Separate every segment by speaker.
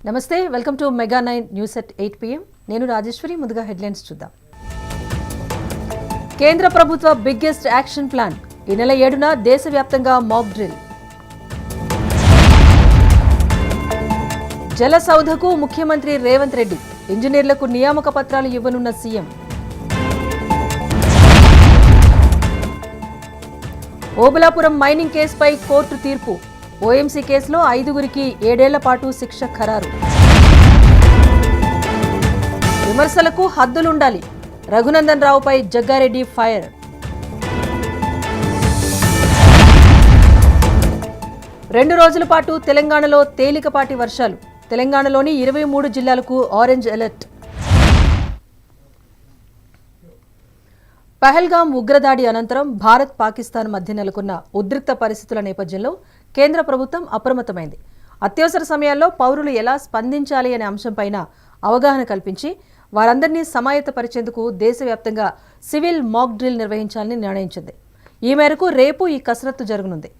Speaker 1: నమస్తే welcome to mega 9 news at 8 PM నేను రాజేశ్వరి ముందుగా హెడ్లైన్స్ చూద్దాం కేంద్ర ప్రభుత్వ బిగ్గెస్ట్ యాక్షన్ ప్లాన్ ఈ నెల 7న దేశవ్యాప్తంగా మాక్ డ్రిల్ జలసౌధకు ముఖ్యమంత్రి రేవంత్ రెడ్డి ఇంజనీర్లకు నియామక పత్రాలు ఇవ్వనున్న సీఎం ఓబులాపురం మైనింగ్ కేసుపై కోర్టు తీర్పు ఓఎంసీ కేసులో 5గురికి 7 ఏళ్ల పాటు శిక్ష ఖరారు విమర్శలకు హద్దులుండాలి రఘునందన్ రావుపై జగ్గారెడ్డి ఫైర్ 2 రోజుల పాటు తెలంగాణలో తేలికపాటి వర్షాలు తెలంగాణలోని 23 జిల్లాలకు ఆరెంజ్ అలర్ట్ పహల్గాం ఉగ్రదాడి అనంతరం భారత్ పాకిస్తాన్ మధ్య నెలకొన్న ఉద్రిక్త పరిస్థితుల నేపథ్యంలో కేంద్ర ప్రభుత్వం అప్రమత్తమైంది అత్యవసర సమయాల్లో పౌరులు ఎలా స్పందించాలి అనే అంశంపైన అవగాహన కల్పించి వారందరినీ సమాయత్తపరిచేందుకు దేశవ్యాప్తంగా సివిల్ మాక్ డ్రిల్ నిర్వహించాలని నిర్ణయించింది ఈ మేరకు రేపు ఈ కసరత్తు జరగనుంది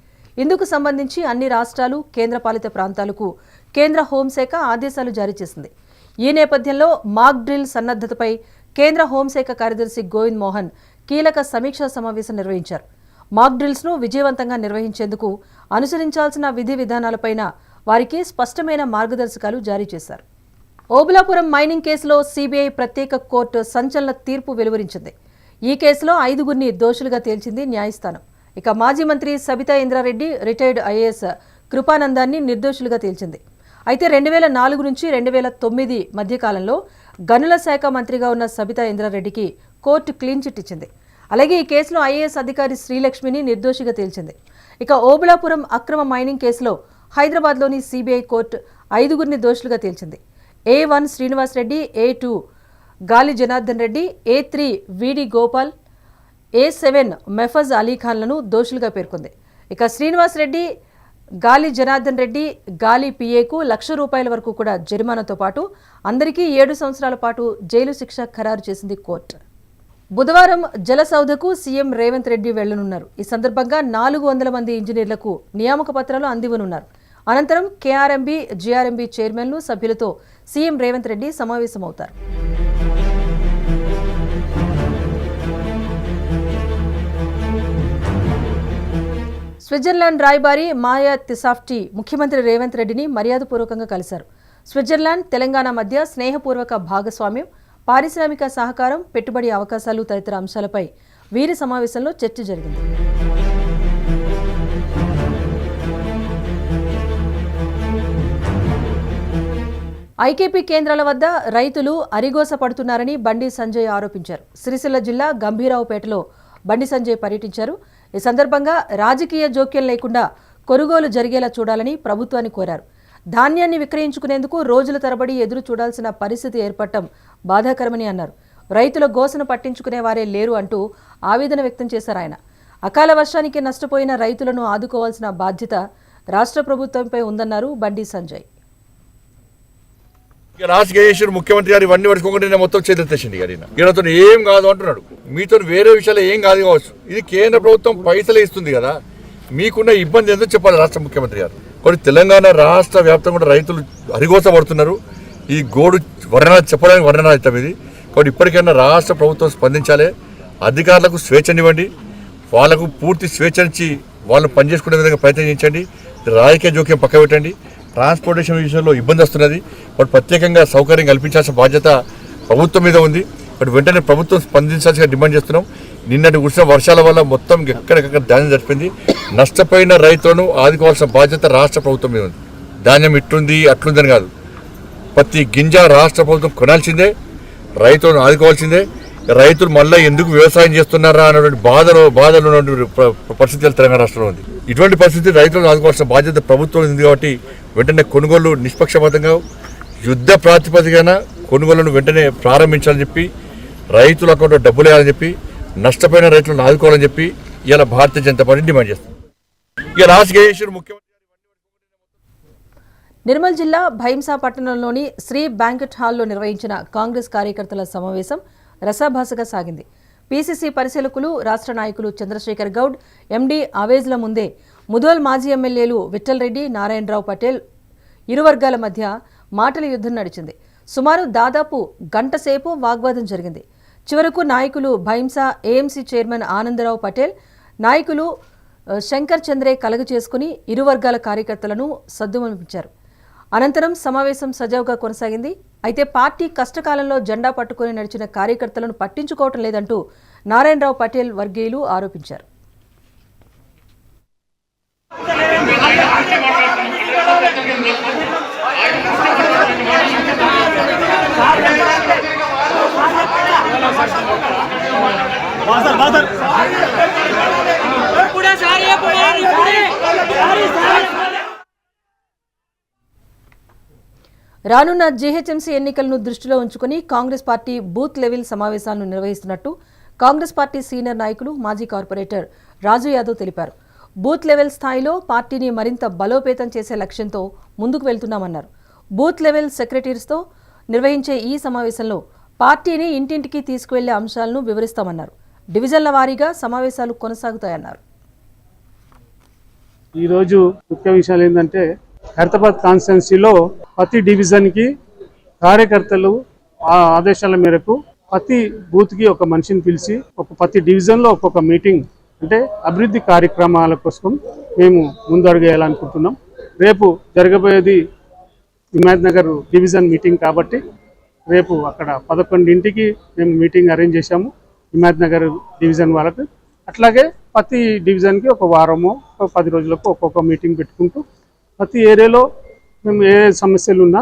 Speaker 1: ఇందుకు సంబంధించి అన్ని రాష్ట్రాలు కేంద్రపాలిత ప్రాంతాలకు కేంద్ర హోంశాఖ ఆదేశాలు జారీ చేసింది ఈ నేపథ్యంలో మాక్ డ్రిల్ సన్నద్ధతపై కేంద్ర హోంశాఖ కార్యదర్శి గోవింద్ మోహన్ కీలక సమీక్షా సమావేశం నిర్వహించారు మాక్ డ్రిల్స్ను విజయవంతంగా నిర్వహించేందుకు అనుసరించాల్సిన విధి విధానాలపైన వారికి స్పష్టమైన మార్గదర్శకాలు జారీ చేశారు ఓబులాపురం మైనింగ్ కేసులో సిబిఐ ప్రత్యేక కోర్టు సంచలన తీర్పు వెలువరించింది ఈ కేసులో 5గురిని దోషులుగా తేల్చింది న్యాయస్థానం ఇక మాజీ మంత్రి సబితా ఇంద్రారెడ్డి రిటైర్డ్ ఐఏఎస్ కృపానందాన్ని నిర్దోషులుగా తేల్చింది అయితే 2004 నుంచి 2009 మధ్యకాలంలో గనుల శాఖ మంత్రిగా ఉన్న సబితా ఇంద్రారెడ్డికి కోర్టు క్లీన్ చిట్ ఇచ్చింది అలాగే ఈ కేసులో ఐఏఎస్ అధికారి శ్రీలక్ష్మిని నిర్దోషిగా తేల్చింది ఇక ఓబులాపురం అక్రమ మైనింగ్ కేసులో హైదరాబాద్లోని సిబిఐ కోర్టు 5గురిని దోషులుగా తేల్చింది A1 శ్రీనివాస్ రెడ్డి A2 గాలి జనార్దన్ రెడ్డి A3 విడి గోపాల్ A7 మెఫజ్ అలీఖాన్లను దోషులుగా పేర్కొంది ఇక శ్రీనివాస్ రెడ్డి గాలి జనార్దన్ రెడ్డి గాలి పిఏకు ₹1,00,000 వరకు కూడా జరిమానాతో పాటు అందరికీ 7 సంవత్సరాల పాటు జైలు శిక్ష ఖరారు చేసింది కోర్టు బుధవారం జలసౌధకు సీఎం రేవంత్ రెడ్డి వెళ్లనున్నారు ఈ సందర్భంగా 400 మంది ఇంజనీర్లకు నియామక పత్రాలు అందివ్వనున్నారు అనంతరం కేఆర్ఎంబీ జీఆర్ఎంబీ చైర్మన్లు సభ్యులతో సీఎం రేవంత్ రెడ్డి సమావేశమవుతారు స్విట్జర్లాండ్ రాయబారి మాయా తిసాఫ్టీ ముఖ్యమంత్రి రేవంత్ రెడ్డిని మర్యాదపూర్వకంగా కలిశారు స్విట్జర్లాండ్ తెలంగాణ మధ్య స్నేహపూర్వక భాగస్వామ్యం పారిశ్రామిక సహకారం పెట్టుబడి అవకాశాలు తదితర అంశాలపై వీరి సమావేశంలో చర్చ జరిగింది ఐకేపీ కేంద్రాల వద్ద రైతులు అరిగోస పడుతున్నారని బండి సంజయ్ ఆరోపించారు సిరిసిల్ల జిల్లా గంభీరావుపేటలో బండి సంజయ్ పర్యటించారు ఈ సందర్భంగా రాజకీయ జోక్యం లేకుండా కొనుగోలు జరిగేలా చూడాలని ప్రభుత్వాన్ని కోరారు ధాన్యాన్ని విక్రయించుకునేందుకు రోజుల తరబడి ఎదురు చూడాల్సిన పరిస్థితి ఏర్పడటం బాధాకరమని అన్నారు రైతుల గోసను పట్టించుకునే వారే లేరు అంటూ ఆవేదన వ్యక్తం చేశారు ఆయన అకాల వర్షానికి నష్టపోయిన రైతులను ఆదుకోవాల్సిన బాధ్యత రాష్ట్ర ప్రభుత్వంపై ఉందన్నారు బండి సంజయ్
Speaker 2: రాజకేశ్వర్ ముఖ్యమంత్రి గారు ఇవన్నీ పడుకోకుండా నేను మొత్తం చేతెత్తేసింది గారు ఈయనతో ఏం కాదు అంటున్నాడు మీతో వేరే విషయాలు ఏం కాదు కావచ్చు ఇది కేంద్ర ప్రభుత్వం పైసలే ఇస్తుంది కదా మీకున్న ఇబ్బంది ఎందుకు చెప్పాలి రాష్ట్ర ముఖ్యమంత్రి గారు కొన్ని తెలంగాణ రాష్ట్ర వ్యాప్తంగా కూడా రైతులు అరిగోస పడుతున్నారు ఈ గోడు వర్ణన చెప్పడానికి వర్ణన అవుతాం ఇది కాబట్టి ఇప్పటికైనా రాష్ట్ర ప్రభుత్వం స్పందించాలి అధికారులకు స్వేచ్ఛనివ్వండి వాళ్ళకు పూర్తి స్వేచ్ఛనిచ్చి వాళ్ళు పనిచేసుకునే విధంగా ప్రయత్నించండి రాజకీయ జోక్యం పక్క పెట్టండి ట్రాన్స్పోర్టేషన్ విషయంలో ఇబ్బంది వస్తున్నది బట్ ప్రత్యేకంగా సౌకర్యం కల్పించాల్సిన బాధ్యత ప్రభుత్వం మీద ఉంది బట్ వెంటనే ప్రభుత్వం స్పందించాల్సిన డిమాండ్ చేస్తున్నాం నిన్నటి కురిసిన వర్షాల వల్ల మొత్తం ఎక్కడికక్కడ ధాన్యం జరిపింది నష్టపోయిన రైతులను ఆదుకోవాల్సిన బాధ్యత రాష్ట్ర ప్రభుత్వం మీద ఉంది ధాన్యం ఇట్లుంది అట్లుందని కాదు ప్రతి గింజ రాష్ట్ర ప్రభుత్వం కొనాల్సిందే రైతులను ఆదుకోవాల్సిందే రైతులు మళ్ళీ ఎందుకు వ్యవసాయం చేస్తున్నారా అన్నటువంటి బాధలు ఉన్నటువంటి పరిస్థితులు తెలంగాణ రాష్ట్రంలో ఉంది ఇటువంటి పరిస్థితి రైతులను ఆదుకోవాల్సిన బాధ్యత ప్రభుత్వం ఉంది కాబట్టి వెంటనే కొనుగోలు నిష్పక్షపాతంగా యుద్ధ ప్రాతిపదికన కొనుగోలును వెంటనే ప్రారంభించాలని చెప్పి రైతుల అకౌంట్లో డబ్బులు వేయాలని చెప్పి నష్టపోయిన రైతులను ఆదుకోవాలని చెప్పి ఇలా భారతీయ జనతా పార్టీ డిమాండ్ చేస్తుంది ఇక రాజకేశ్వర్ ముఖ్యమంత్రి
Speaker 1: నిర్మల్ జిల్లా భైంసా పట్టణంలోని శ్రీ బ్యాంకెట్ హాల్లో నిర్వహించిన కాంగ్రెస్ కార్యకర్తల సమావేశం రసాభాసగా సాగింది పీసీసీ పరిశీలకులు రాష్ట్ర నాయకులు చంద్రశేఖర్ గౌడ్ ఎండీ ఆవేజ్ల ముందే ముదోల్ మాజీ ఎమ్మెల్యేలు విఠల్ రెడ్డి నారాయణరావు పటేల్ ఇరు వర్గాల మధ్య మాటల యుద్ధం నడిచింది. సుమారు దాదాపు గంట సేపు వాగ్వాదం జరిగింది. చివరకు నాయకులు భైంసా, ఏఎంసీ చైర్మన్ ఆనందరావు పటేల్, నాయకులు శంకర్ చంద్రే కలగ చేసుకుని ఇరు వర్గాల కార్యకర్తలను సద్దుమనిపించారు. అనంతరం సమావేశం సజావుగా కొనసాగింది. అయితే పార్టీ కష్టకాలంలో జెండా పట్టుకుని నడిచిన కార్యకర్తలను పట్టించుకోవటం లేదంటూ నారాయణరావు పటేల్ వర్గీయులు ఆరోపించారు. రానున్న జీహెచ్ఎంసీ ఎన్నికలను దృష్టిలో ఉంచుకుని కాంగ్రెస్ పార్టీ బూత్ లెవెల్ సమావేశాలను నిర్వహిస్తున్నట్టు కాంగ్రెస్ పార్టీ సీనియర్ నాయకులు మాజీ కార్పొరేటర్ రాజు యాదవ్ తెలిపారు. బూత్ లెవెల్ స్థాయిలో పార్టీని మరింత బలోపేతం చేసే లక్ష్యంతో ముందుకు వెళ్తున్నామన్నారు. బూత్ లెవెల్ సెక్రటరీస్తో నిర్వహించే ఈ సమావేశంలో పార్టీని ఇంటింటికి తీసుకువెళ్లే అంశాలను వివరిస్తామన్నారు. డివిజన్ల వారీగా సమావేశాలు కొనసాగుతాయన్నారు.
Speaker 3: ఈరోజు ముఖ్య విషయాలు ఏంటంటే ఖైరతాబాద్ కాన్స్టిట్యున్సీలో ప్రతి డివిజన్కి కార్యకర్తలు ఆదేశాల మేరకు ప్రతి బూత్కి ఒక మనిషిని పిలిచి ప్రతి డివిజన్లో ఒక్కొక్క మీటింగ్ అంటే అభివృద్ధి కార్యక్రమాల కోసం మేము ముందడుగు వేయాలనుకుంటున్నాం. రేపు జరగబోయేది హిమాయత్ నగర్ డివిజన్ మీటింగ్ కాబట్టి రేపు అక్కడ 11ంటికి మేము మీటింగ్ అరేంజ్ చేశాము హిమాయత్ నగర్ డివిజన్ వాళ్ళకి. అట్లాగే ప్రతి డివిజన్కి ఒక వారమో 10 రోజులకు ఒక్కొక్క మీటింగ్ పెట్టుకుంటూ ప్రతి ఏరియాలో మేము ఏ సమస్యలు ఉన్నా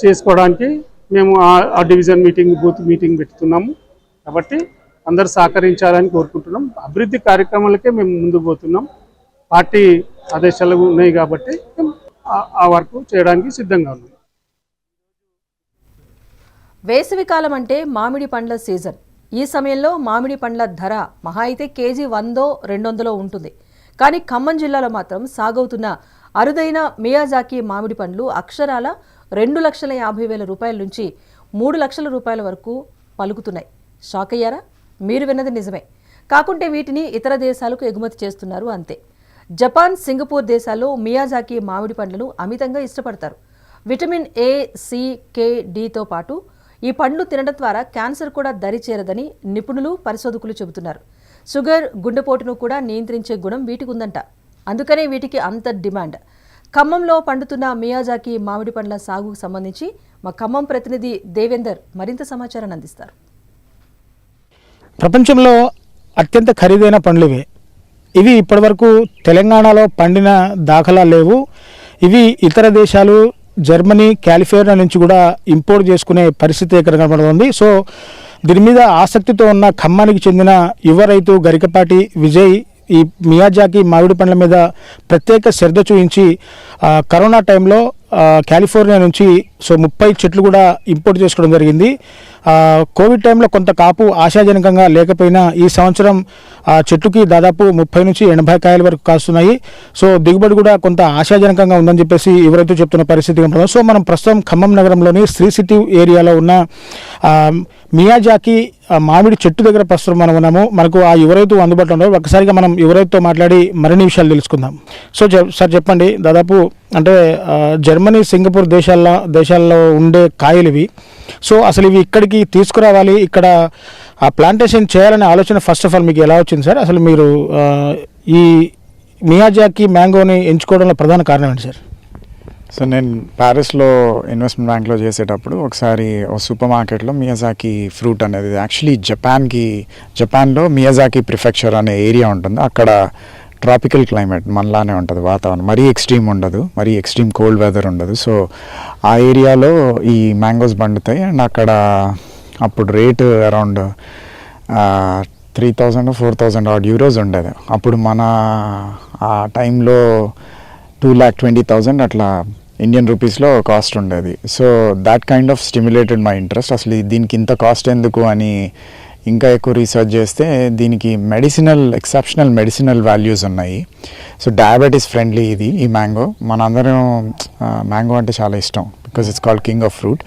Speaker 3: చేసుకోవడానికి మేము ఆ డివిజన్ మీటింగ్ బూత్ మీటింగ్ పెడుతున్నాము. కాబట్టి అందరూ సహకరించాలని కోరుకుంటున్నాం. అభివృద్ధి కార్యక్రమాలకే మేము ముందుకు పోతున్నాం. పార్టీ ఆదేశాలు ఉన్నాయి కాబట్టి ఆ వర్క్ చేయడానికి సిద్ధంగా ఉన్నాం.
Speaker 1: వేసవికాలం అంటే మామిడి పండ్ల సీజన్. ఈ సమయంలో మామిడి పండ్ల ధర మహా అయితే కేజీ 100-200 ఉంటుంది. కానీ ఖమ్మం జిల్లాలో మాత్రం సాగవుతున్న అరుదైన మియాజాకి మామిడి పండ్లు అక్షరాల 2,50,000 రూపాయల నుంచి 3 లక్షల రూపాయల వరకు పలుకుతున్నాయి. షాక్ అయ్యారా? మీరు విన్నది నిజమే. కాకుంటే వీటిని ఇతర దేశాలకు ఎగుమతి చేస్తున్నారు అంతే. జపాన్, సింగపూర్ దేశాల్లో మియాజాకి మామిడి పండ్లను అమితంగా ఇష్టపడతారు. విటమిన్ ఏ, సి, కే, డితో పాటు ఈ పండ్లు తినడం ద్వారా క్యాన్సర్ కూడా దరి చేరదని నిపుణులు, పరిశోధకులు చెబుతున్నారు. షుగర్, గుండెపోటును కూడా నియంత్రించే గుణం వీటికి ఉందంట. అందుకనే వీటికి అంత డిమాండ్. ఖమ్మంలో పండుతున్న మియాజాకి మామిడి పండ్ల సాగుకు సంబంధించి మా ఖమ్మం ప్రతినిధి దేవేందర్ మరింత సమాచారాన్ని అందిస్తారు.
Speaker 4: ప్రపంచంలో అత్యంత ఖరీదైన పండ్లు ఇవి ఇప్పటివరకు తెలంగాణలో పండిన దాఖలా లేవు. ఇవి ఇతర దేశాలు జర్మనీ, కాలిఫోర్నియా నుంచి కూడా ఇంపోర్ట్ చేసుకునే పరిస్థితి ఇక్కడ కనబడుతుంది. సో దీని మీద ఆసక్తితో ఉన్న ఖమ్మానికి చెందిన యువ రైతు గరికపాటి విజయ్ ఈ మియాజాకి మామిడి పండ్ల మీద ప్రత్యేక శ్రద్ధ చూపించి కరోనా టైంలో కాలిఫోర్నియా నుంచి 30 చెట్లు కూడా ఇంపోర్ట్ చేసుకోవడం జరిగింది. కోవిడ్ టైంలో కొంత కాపు ఆశాజనకంగా లేకపోయినా ఈ సంవత్సరం చెట్టుకి దాదాపు 30 నుంచి 80 కాయల వరకు కాస్తున్నాయి. సో దిగుబడి కూడా కొంత ఆశాజనకంగా ఉందని చెప్పేసి ఎవరైతే చెప్తున్న పరిస్థితి ఉంటుంది. సో మనం ప్రస్తుతం ఖమ్మం నగరంలోని శ్రీ సిటీ ఏరియాలో ఉన్న మియాజాకి మామిడి చెట్టు దగ్గర ప్రస్తుతం మనం ఉన్నాము. మనకు ఆ యువరైతు అందుబాటులో ఉన్నారు. ఒకసారిగా మనం యువరైతుతో మాట్లాడి మరిన్ని విషయాలు తెలుసుకుందాం. సో సార్ చెప్పండి, దాదాపు అంటే జర్మనీ, సింగపూర్ దేశాల్లో ఉండే కాయలు ఇవి. సో అసలు ఇవి ఇక్కడికి తీసుకురావాలి, ఇక్కడ ఆ ప్లాంటేషన్ చేయాలనే ఆలోచన ఫస్ట్ ఆఫ్ ఆల్ మీకు ఎలా వచ్చింది సార్? అసలు మీరు ఈ మియాజాకి మ్యాంగోని ఎంచుకోవడంలో ప్రధాన కారణం ఏంటి సార్?
Speaker 5: సో నేను ప్యారిస్లో ఇన్వెస్ట్మెంట్ బ్యాంక్లో చేసేటప్పుడు ఒకసారి ఒక సూపర్ మార్కెట్లో మియాజాకి ఫ్రూట్ అనేది యాక్చువల్లీ జపాన్లో మియాజాకి ప్రిఫెక్చర్ అనే ఏరియా ఉంటుంది. అక్కడ ట్రాపికల్ క్లైమేట్ మనలానే ఉంటుంది వాతావరణం, మరీ ఎక్స్ట్రీమ్ ఉండదు, మరీ ఎక్స్ట్రీమ్ కోల్డ్ వెదర్ ఉండదు. సో ఆ ఏరియాలో ఈ మ్యాంగోస్ పండుతాయి. అండ్ అక్కడ అప్పుడు రేటు అరౌండ్ 3,000-4,000 ఆడ్ యూరోస్ ఉండేది. అప్పుడు మన ఆ టైంలో 2,20,000 అట్లా ఇండియన్ రూపీస్లో కాస్ట్ ఉండేది. So that kind of stimulated my interest. అసలు దీనికి ఇంత కాస్ట్ ఎందుకు అని ఇంకా ఎక్కువ రీసెర్చ్ చేస్తే దీనికి ఎక్సెప్షనల్ మెడిసినల్ వాల్యూస్ ఉన్నాయి. సో డయాబెటీస్ ఫ్రెండ్లీ ఈ మ్యాంగో. మనందరం మ్యాంగో అంటే చాలా ఇష్టం because it's called king of fruit.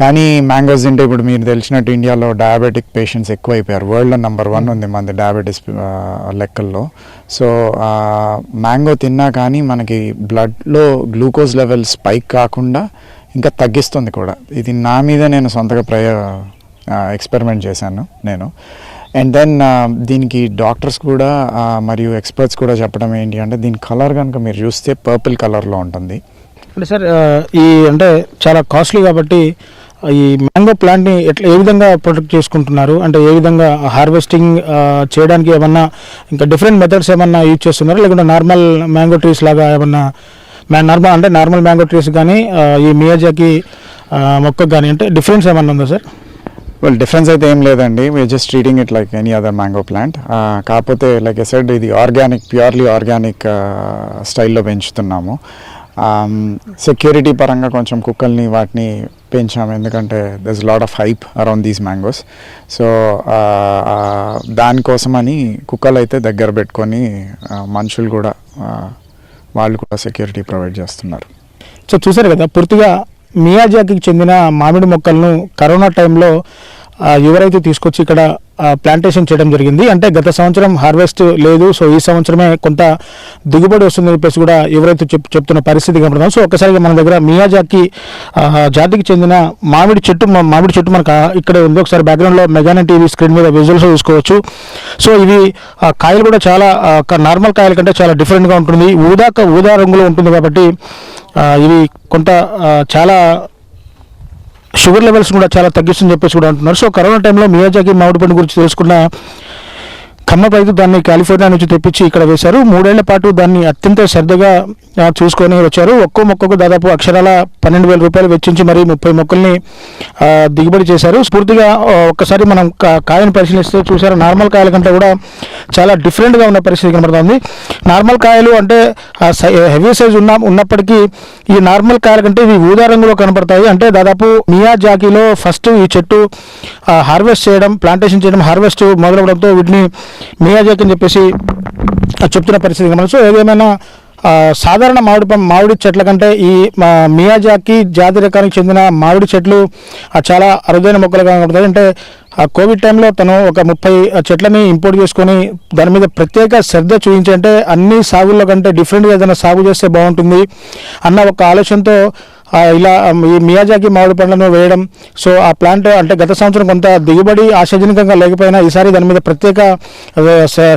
Speaker 5: కానీ మ్యాంగోస్ తింటే ఇప్పుడు మీరు తెలిసినట్టు ఇండియాలో డయాబెటిక్ పేషెంట్స్ ఎక్కువైపోయారు. వరల్డ్లో నెంబర్ 1 ఉంది మనది డయాబెటీస్ లెక్కల్లో. సో మ్యాంగో తిన్నా కానీ మనకి బ్లడ్లో గ్లూకోజ్ లెవెల్ స్పైక్ కాకుండా ఇంకా తగ్గిస్తుంది కూడా. ఇది నా మీద నేను సొంతగా ఎక్స్పెరిమెంట్ చేశాను నేను. అండ్ దెన్ దీనికి డాక్టర్స్ కూడా మరియు ఎక్స్పర్ట్స్ కూడా చెప్పడం ఏంటి అంటే దీని కలర్ కనుక మీరు చూస్తే పర్పుల్ కలర్లో ఉంటుంది.
Speaker 4: అంటే సార్ ఈ అంటే చాలా కాస్ట్లీ కాబట్టి ఈ మ్యాంగో ప్లాంట్ని ఏ విధంగా ప్రొటెక్ట్ చేసుకుంటున్నారు, అంటే ఏ విధంగా హార్వెస్టింగ్ చేయడానికి ఏమన్నా ఇంకా డిఫరెంట్ మెథడ్స్ ఏమన్నా యూజ్ చేస్తున్నారు, లేకుంటే నార్మల్ మ్యాంగో ట్రీస్ లాగా ఏమన్నా నార్మల్ మ్యాంగో ట్రీస్ కానీ ఈ మియాజాకి మొక్కకు కానీ అంటే డిఫరెన్స్ ఏమన్నా ఉందా సార్?
Speaker 5: వెల్, డిఫరెన్స్ అయితే ఏం లేదండి. We're just treating it like any other mango plant. కాకపోతే లైక్ ఐ సెడ్ ఇది ప్యూర్లీ ఆర్గానిక్ స్టైల్లో పెంచుతున్నాము. సెక్యూరిటీ పరంగా కొంచెం కుక్కల్ని వాటిని పెంచాము, ఎందుకంటే there's lot of hype around these mangoes. So దానికోసమని కుక్కలు అయితే దగ్గర పెట్టుకొని మనుషులు కూడా వాళ్ళు కూడా సెక్యూరిటీ ప్రొవైడ్ చేస్తున్నారు.
Speaker 4: సో చూసారు కదా, పూర్తిగా మియాజాకికి చెందిన మామిడి మొక్కలను కరోనా టైంలో ఎవరైతే తీసుకొచ్చి ఇక్కడ ప్లాంటేషన్ చేయడం జరిగింది. అంటే గత సంవత్సరం హార్వెస్ట్ లేదు, సో ఈ సంవత్సరమే కొంత దిగుబడి వస్తుందని చెప్పేసి కూడా ఎవరైతే చెప్తున్న పరిస్థితి కనపడుతుంది. సో ఒక్కసారిగా మన దగ్గర మియాజాకి జాతికి చెందిన మామిడి చెట్టు మనకు ఇక్కడ ఉంది. ఒకసారి బ్యాక్గ్రౌండ్లో మెగానెట్ టీవీ స్క్రీన్ మీద విజువల్స్ చూసుకోవచ్చు. సో ఇవి కాయలు కూడా చాలా నార్మల్ కాయల కంటే చాలా డిఫరెంట్గా ఉంటుంది. ఊదా రంగులో ఉంటుంది కాబట్టి ఇవి కొంత చాలా షుగర్ లెవెల్స్ కూడా చాలా తగ్గిస్తుందని చెప్పేసి కూడా అంటున్నారు. సో కరోనా టైంలో మియాజాకి మామిడి పండు గురించి తెలుసుకున్న ఖమ్మం రైతు దాన్ని కాలిఫోర్నియా నుంచి తెప్పించి ఇక్కడ వేశారు. 3 ఏళ్ల పాటు దాన్ని అత్యంత శ్రద్ధగా చూసుకొని వచ్చారు. ఒక్కో మొక్కకు దాదాపు అక్షరాల 12,000 రూపాయలు వెచ్చించి మరి 30 మొక్కల్ని దిగుబడి చేశారు. స్ఫూర్తిగా ఒక్కసారి మనం కాయను పరిశీలిస్తే చూసారు, నార్మల్ కాయల కంటే కూడా చాలా డిఫరెంట్గా ఉన్న పరిస్థితి కనబడుతుంది. నార్మల్ కాయలు అంటే హెవీ సైజ్ ఉన్నప్పటికీ ఈ నార్మల్ కాయల కంటే ఇవి ఊదా రంగులో కనబడతాయి. అంటే దాదాపు మియాజాకిలో ఫస్ట్ ఈ చెట్టు ప్లాంటేషన్ చేయడం హార్వెస్ట్ మొదలవడంతో వీటిని మియాజాకి అని చెప్పేసి చెప్తున్న పరిస్థితి కనబడుతుంది. సో ఏదేమైనా సాధారణ మామిడి చెట్ల కంటే ఈ మియాజాకి జాతి రకానికి చెందిన మామిడి చెట్లు చాలా అరుదైన మొక్కలుగా కనబడతాయి. అంటే కోవిడ్ టైంలో తను ఒక 30 చెట్లని ఇంపోర్ట్ చేసుకొని దాని మీద ప్రత్యేక శ్రద్ధ చూపించి, అంటే అన్ని సాగుల్లో కంటే డిఫరెంట్గా ఏదైనా సాగు చేస్తే బాగుంటుంది అన్న ఒక ఆలోచనతో ఇలా ఈ మియాజాకి మామిడి పండ్లను వేయడం. సో ఆ ప్లాంట్ అంటే గత సంవత్సరం కొంత దిగుబడి ఆశాజనకంగా లేకపోయినా ఈసారి దాని మీద ప్రత్యేక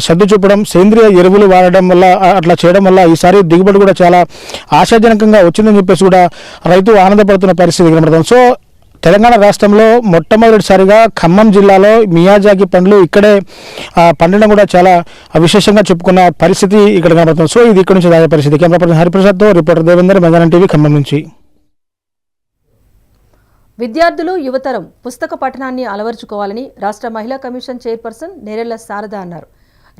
Speaker 4: శ్రద్ధ చూపడం, సేంద్రియ ఎరువులు వాడడం వల్ల అట్లా చేయడం వల్ల ఈసారి దిగుబడి కూడా చాలా ఆశాజనకంగా వచ్చిందని చెప్పేసి కూడా రైతు ఆనందపడుతున్న పరిస్థితి కనబడుతుంది. సో తెలంగాణ రాష్ట్రంలో మొట్టమొదటిసారిగా ఖమ్మం జిల్లాలో మియాజాకి పండ్లు ఇక్కడే పండడం కూడా చాలా విశేషంగా చెప్పుకున్న పరిస్థితి ఇక్కడ కనబడుతుంది. సో ఇది ఇక్కడ నుంచి తాజా పరిస్థితి. కెమెరా పర్సన్ హరిప్రసాద్తో రిపోర్టర్ దేవేందర్, మెగానెట్ టీవీ, ఖమ్మం నుంచి.
Speaker 1: విద్యార్థులు, యువతరం పుస్తక పఠనాన్ని అలవర్చుకోవాలని రాష్ట్ర మహిళా కమిషన్ చైర్పర్సన్ నేరెళ్ల శారద అన్నారు.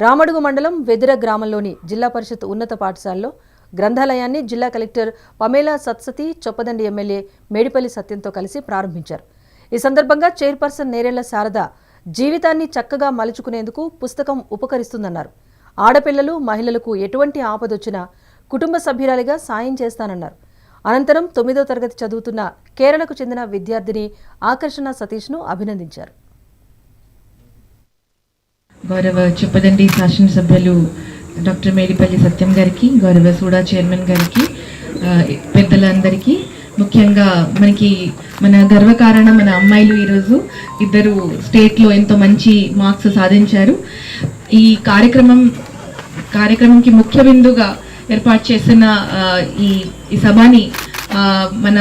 Speaker 1: రామడుగు మండలం వెదిర గ్రామంలోని జిల్లా పరిషత్ ఉన్నత పాఠశాలలో గ్రంథాలయాన్ని జిల్లా కలెక్టర్ పమేలా సత్సతి, చొప్పదండి ఎమ్మెల్యే మేడిపల్లి సత్యంతో కలిసి ప్రారంభించారు. ఈ సందర్భంగా చైర్పర్సన్ నేరెళ్ల శారద జీవితాన్ని చక్కగా మలుచుకునేందుకు పుస్తకం ఉపకరిస్తుందన్నారు. ఆడపిల్లలు, మహిళలకు ఎటువంటి ఆపదొచ్చినా కుటుంబ సభ్యురాలిగా సాయం చేస్తానన్నారు. అనంతరం 9వ తరగతి చదువుతున్న కేరళకు చెందిన విద్యార్థిని ఆకర్షణ సతీష్ను అభినందించారు.
Speaker 6: గౌరవ చొప్పదండి శాసనసభ్యులు డాక్టర్ మేడిపల్లి సత్యం గారికి, గౌరవ సూడా చైర్మన్ గారికి, పెద్దలందరికీ, ముఖ్యంగా మన గర్వకారణం మన అమ్మాయిలు ఈరోజు ఇద్దరు స్టేట్లో ఎంతో మంచి మార్క్స్ సాధించారు. ఈ కార్యక్రమంకి ముఖ్య బిందుగా ఏర్పాటు చేసిన ఈ సభని మన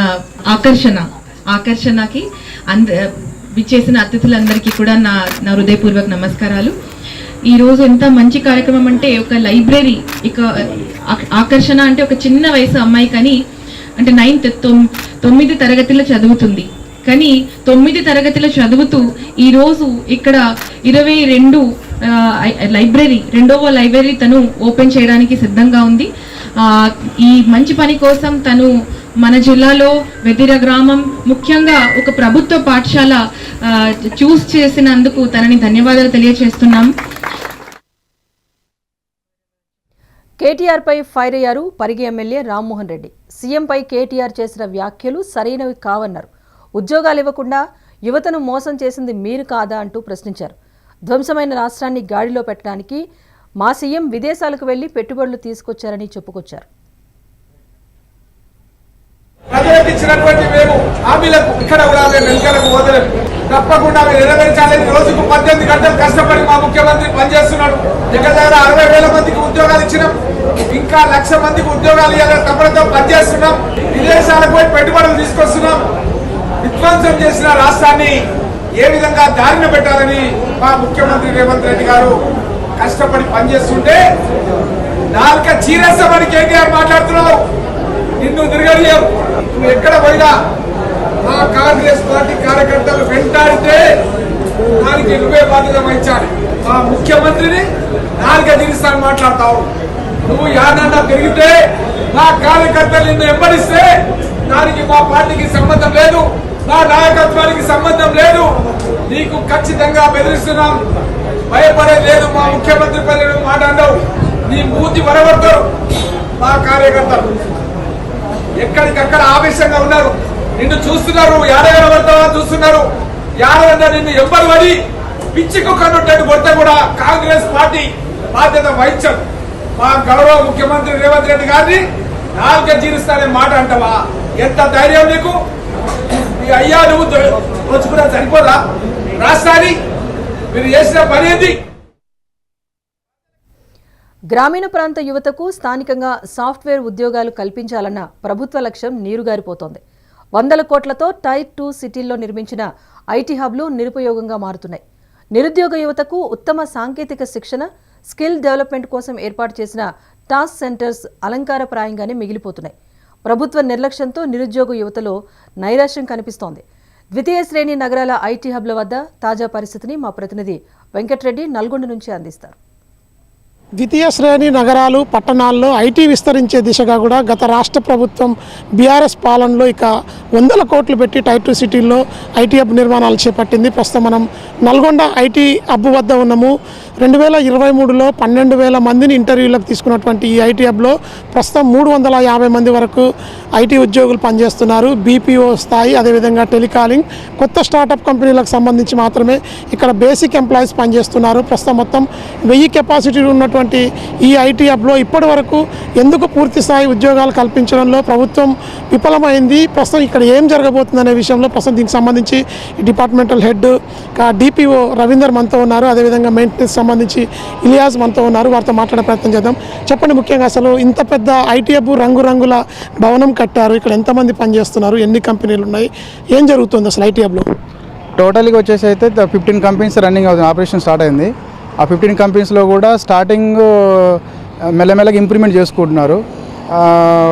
Speaker 6: ఆకర్షణకి విచ్చేసిన అతిథులందరికీ కూడా నా హృదయపూర్వక నమస్కారాలు. ఈరోజు ఎంత మంచి కార్యక్రమం అంటే, ఒక లైబ్రరీ, ఇక ఆకర్షణ అంటే ఒక చిన్న వయసు అమ్మాయి, కానీ అంటే 9th తరగతిలో చదువుతుంది. కానీ 9 తరగతిలో చదువుతూ ఈరోజు ఇక్కడ 22 రెండవ లైబ్రరీ తను ఓపెన్ చేయడానికి సిద్ధంగా ఉంది. ఈ మంచి పని కోసం తను మన జిల్లాలో వెదిర గ్రామం, ముఖ్యంగా ఒక ప్రభుత్వ పాఠశాల చూస్ చేసినందుకు తనని ధన్యవాదాలు తెలియజేస్తున్నాం.
Speaker 1: కేటీఆర్ పై ఫైర్ అయ్యారు పరిగి ఎమ్మెల్యే రామ్మోహన్ రెడ్డి. సీఎంపై కేటీఆర్ చేసిన వ్యాఖ్యలు సరైనవి కావన్నారు. ఉద్యోగాలు ఇవ్వకుండా యువతను మోసం చేసింది మీరు కాదా అంటూ ప్రశ్నించారు. ధ్వంసమైన రాష్ట్రాన్ని గాడిలో పెట్టడానికి మా సీఎం విదేశాలకు వెళ్లి పెట్టుబడులు తీసుకొచ్చారని చెప్పుకొచ్చారు.
Speaker 7: ప్రజలకు ఇచ్చినటువంటి మేము హామీలకు ఇక్కడ వెనుకలకు వదలేదు, తప్పకుండా మీరు నెరవేర్చాలని రోజుకు 18 గంటలు కష్టపడి మా ముఖ్యమంత్రి పనిచేస్తున్నాడు. దగ్గర 60,000 మందికి ఉద్యోగాలు ఇచ్చినాం, ఇంకా 1,00,000 మందికి ఉద్యోగాలు ఇవ్వాలని తప్పడంతో పనిచేస్తున్నాం. విదేశాలకు పోయి పెట్టుబడులు తీసుకొస్తున్నాం. విధ్వంసం చేసిన రాష్ట్రాన్ని ఏ విధంగా దారిన పెట్టాలని మా ముఖ్యమంత్రి రేవంత్ రెడ్డి గారు కష్టపడి పనిచేస్తుంటే నాలుక చీరేస్తామని కేటీఆర్ మాట్లాడుతున్నావు. నిన్ను తిరగలేవు. నువ్వు ఎక్కడ పోయినా మా కాంగ్రెస్ పార్టీ కార్యకర్తలు వెంటాడితే దానికి నువ్వే బాధ్యత వహించాలి. మా ముఖ్యమంత్రిని నాలుక తీరుస్తాను మాట్లాడతావు. నువ్వు యాదన్నా తిరిగితే మా కార్యకర్తలు నిన్ను వెంబడిస్తే దానికి మా పార్టీకి సంబంధం లేదు, మా నాయకత్వానికి సంబంధం లేదు. నీకు ఖచ్చితంగా బెదిరిస్తున్నాం, భయపడేది లేదు. మా ముఖ్యమంత్రి పైన మాట్లాడవు, నీ మూతి వరవడతారు. మా కార్యకర్తలు ఎక్కడికక్కడ ఆవేశంగా ఉన్నారు, నిన్ను చూస్తున్నారు, యాడగడబడతావా చూస్తున్నారు. యాడగంట నిన్ను ఎవ్వరు పడి పిచ్చి కుక్కనుంటే కొడితే కూడా కాంగ్రెస్ పార్టీ బాధ్యత వహించదు. మా గౌరవ ముఖ్యమంత్రి రేవంత్ రెడ్డి గారిని నాలుక జీరుస్తానే మాట అంటావా? ఎంత ధైర్యం నీకు? నీ అయ్యా నువ్వు దోచుకున్నా సరిపోదా రాష్ట్రాన్ని? మీరు చేసిన పని ఏంది?
Speaker 1: గ్రామీణ ప్రాంత యువతకు స్థానికంగా సాఫ్ట్వేర్ ఉద్యోగాలు కల్పించాలన్న ప్రభుత్వ లక్ష్యం నీరుగారిపోతోంది. 100 కోట్లతో టైర్ 2 సిటీల్లో నిర్మించిన ఐటీ హబ్లు నిరుపయోగంగా మారుతున్నాయి. నిరుద్యోగ యువతకు ఉత్తమ సాంకేతిక శిక్షణ, స్కిల్ డెవలప్మెంట్ కోసం ఏర్పాటు చేసిన టాస్క్ సెంటర్స్ అలంకారప్రాయంగానే మిగిలిపోతున్నాయి. ప్రభుత్వ నిర్లక్ష్యంతో నిరుద్యోగ యువతలో నైరాశ్యం కనిపిస్తోంది. ద్వితీయ శ్రేణి నగరాల ఐటీ హబ్ల వద్ద తాజా పరిస్థితిని మా ప్రతినిధి వెంకట్రెడ్డి నల్గొండ నుంచి అందిస్తారు.
Speaker 8: ద్వితీయ శ్రేణి నగరాలు, పట్టణాల్లో ఐటీ విస్తరించే దిశగా కూడా గత రాష్ట్ర ప్రభుత్వం బీఆర్ఎస్ పాలనలో ఇక 100 కోట్లు పెట్టి టైర్ 2 సిటీల్లో ఐటీ హబ్ నిర్మాణాలు చేపట్టింది. ప్రస్తుతం మనం నల్గొండ ఐటీ హబ్ వద్ద ఉన్నాము. 2023లో 12,000 మందిని ఇంటర్వ్యూలకు తీసుకున్నటువంటి ఈ ఐటీ హబ్లో ప్రస్తుతం 350 మంది వరకు ఐటీ ఉద్యోగులు పనిచేస్తున్నారు. బీపీఓ స్థాయి, అదేవిధంగా టెలికాలింగ్, కొత్త స్టార్టప్ కంపెనీలకు సంబంధించి మాత్రమే ఇక్కడ బేసిక్ ఎంప్లాయీస్ పనిచేస్తున్నారు. ప్రస్తుతం మొత్తం 1000 కెపాసిటీ ఉన్నటువంటి ఈ ఐటీ హబ్లో ఇప్పటి వరకు ఎందుకు పూర్తి స్థాయి ఉద్యోగాలు కల్పించడంలో ప్రభుత్వం విఫలమైంది. ప్రస్తుతం ఇక్కడ ఏం జరగబోతుందనే విషయంలో ప్రస్తుతం దీనికి సంబంధించి డిపార్ట్మెంటల్ హెడ్ డిపిఓ రవీందర్ మనతో ఉన్నారు. అదేవిధంగా మెయింటెనెన్స్ సంబంధించి ఇలియాజ్ మనతో ఉన్నారు. వారితో మాట్లాడే ప్రయత్నం చేద్దాం. చెప్పండి, ముఖ్యంగా అసలు ఇంత పెద్ద ఐటీ హబ్, రంగురంగుల భవనం కట్టారు, ఇక్కడ ఎంతమంది పనిచేస్తున్నారు, ఎన్ని కంపెనీలు ఉన్నాయి, ఏం జరుగుతుంది అసలు ఐటీ హబ్లో?
Speaker 9: టోటల్గా వచ్చేసి అయితే 15 కంపెనీస్ రన్నింగ్ అవుతుంది, ఆపరేషన్ స్టార్ట్ అయింది. ఆ 15 కంపెనీస్లో కూడా స్టార్టింగ్ మెల్లమెల్లగా ఇంప్రూవ్మెంట్ చేసుకుంటున్నారు.